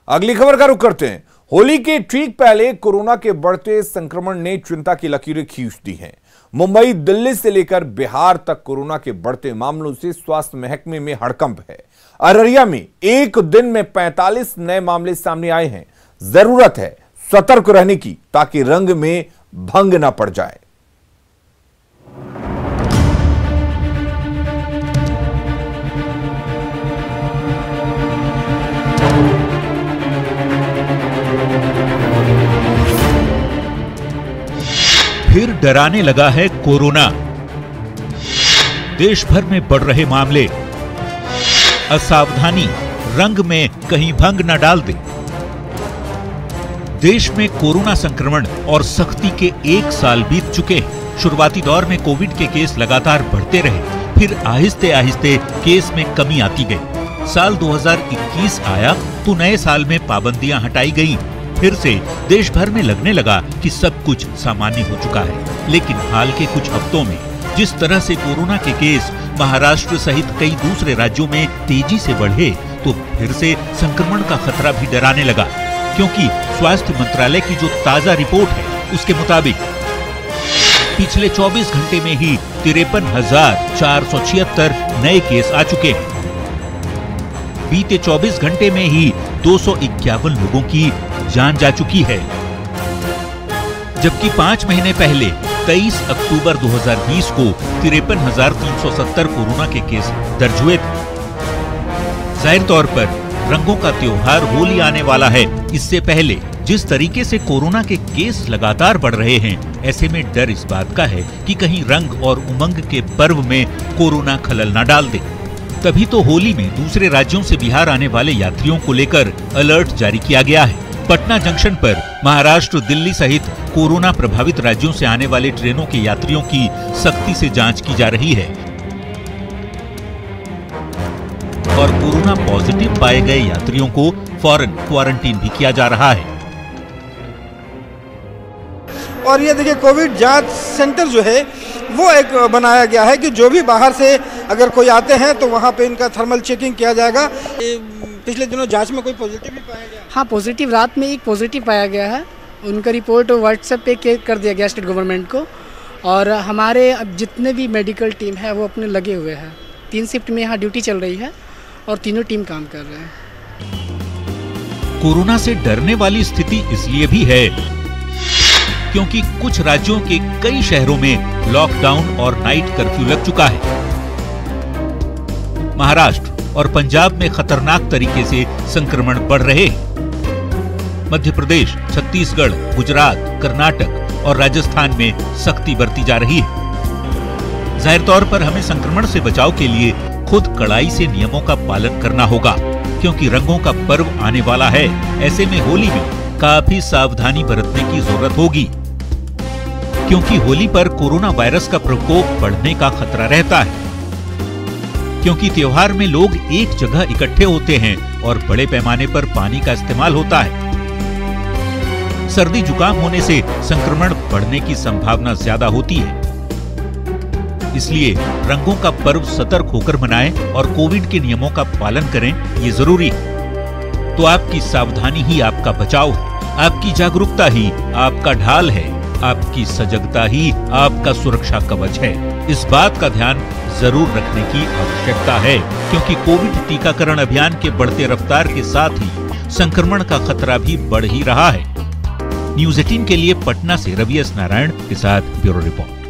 अगली खबर का रुख करते हैं। होली के ठीक पहले कोरोना के बढ़ते संक्रमण ने चिंता की लकीरें खींच दी हैं। मुंबई, दिल्ली से लेकर बिहार तक कोरोना के बढ़ते मामलों से स्वास्थ्य महकमे में हड़कंप है। अररिया में एक दिन में 45 नए मामले सामने आए हैं। जरूरत है सतर्क रहने की ताकि रंग में भंग ना पड़ जाए। फिर डराने लगा है कोरोना। देश भर में बढ़ रहे मामले। असावधानी रंग में कहीं भंग न डाल दे। देश में कोरोना संक्रमण और सख्ती के 1 साल बीत चुके हैं। शुरुआती दौर में कोविड के केस लगातार बढ़ते रहे, फिर आहिस्ते आहिस्ते केस में कमी आती गई। साल 2021 आया तो नए साल में पाबंदियां हटाई गईं। फिर से देश भर में लगने लगा कि सब कुछ सामान्य हो चुका है। लेकिन हाल के कुछ हफ्तों में जिस तरह से कोरोना के केस महाराष्ट्र सहित कई दूसरे राज्यों में तेजी से बढ़े, तो फिर से संक्रमण का खतरा भी डराने लगा। क्योंकि स्वास्थ्य मंत्रालय की जो ताजा रिपोर्ट है उसके मुताबिक पिछले 24 घंटे में ही 53,476 नए केस आ चुके हैं। बीते 24 घंटे में ही 251 लोगों की जान जा चुकी है, जबकि 5 महीने पहले 23 अक्टूबर 2020 को 53,370 कोरोना के केस दर्ज हुए थे। जाहिर तौर पर रंगों का त्योहार होली आने वाला है। इससे पहले जिस तरीके से कोरोना के केस लगातार बढ़ रहे हैं, ऐसे में डर इस बात का है कि कहीं रंग और उमंग के पर्व में कोरोना खलल न डाल दे। तभी तो होली में दूसरे राज्यों से बिहार आने वाले यात्रियों को लेकर अलर्ट जारी किया गया है। पटना जंक्शन पर महाराष्ट्र, दिल्ली सहित कोरोना प्रभावित राज्यों से आने वाले ट्रेनों के यात्रियों की सख्ती से जांच की जा रही है और कोरोना पॉजिटिव पाए गए यात्रियों को फौरन क्वारंटीन भी किया जा रहा है। और ये देखिए, कोविड जांच सेंटर जो है वो एक बनाया गया है कि जो भी बाहर से अगर कोई आते हैं तो वहाँ पे इनका थर्मल चेकिंग किया जाएगा। पिछले दिनों जांच में कोई पॉजिटिव भी पाया गया? हाँ, पॉजिटिव रात में एक पॉजिटिव पाया गया है। उनका रिपोर्ट व्हाट्सएप पे कर दिया गया स्टेट गवर्नमेंट को। और हमारे अब जितने भी मेडिकल टीम है वो अपने लगे हुए हैं। 3 शिफ्ट में यहाँ ड्यूटी चल रही है और तीनों टीम काम कर रहे हैं। कोरोना से डरने वाली स्थिति इसलिए भी है क्योंकि कुछ राज्यों के कई शहरों में लॉकडाउन और नाइट कर्फ्यू लग चुका है। महाराष्ट्र और पंजाब में खतरनाक तरीके से संक्रमण बढ़ रहे हैं। मध्य प्रदेश, छत्तीसगढ़, गुजरात, कर्नाटक और राजस्थान में सख्ती बरती जा रही है। जाहिर तौर पर हमें संक्रमण से बचाव के लिए खुद कड़ाई से नियमों का पालन करना होगा, क्योंकि रंगों का पर्व आने वाला है। ऐसे में होली में काफी सावधानी बरतने की जरूरत होगी, क्योंकि होली पर कोरोना वायरस का प्रकोप बढ़ने का खतरा रहता है। क्योंकि त्योहार में लोग एक जगह इकट्ठे होते हैं और बड़े पैमाने पर पानी का इस्तेमाल होता है। सर्दी जुकाम होने से संक्रमण बढ़ने की संभावना ज्यादा होती है। इसलिए रंगों का पर्व सतर्क होकर मनाएं और कोविड के नियमों का पालन करें, ये जरूरी है। तो आपकी सावधानी ही आपका बचाव है, आपकी जागरूकता ही आपका ढाल है, आपकी सजगता ही आपका सुरक्षा कवच है। इस बात का ध्यान जरूर रखने की आवश्यकता है, क्योंकि कोविड टीकाकरण अभियान के बढ़ते रफ्तार के साथ ही संक्रमण का खतरा भी बढ़ ही रहा है। न्यूज़ 18 के लिए पटना से रवि एस नारायण के साथ ब्यूरो रिपोर्ट।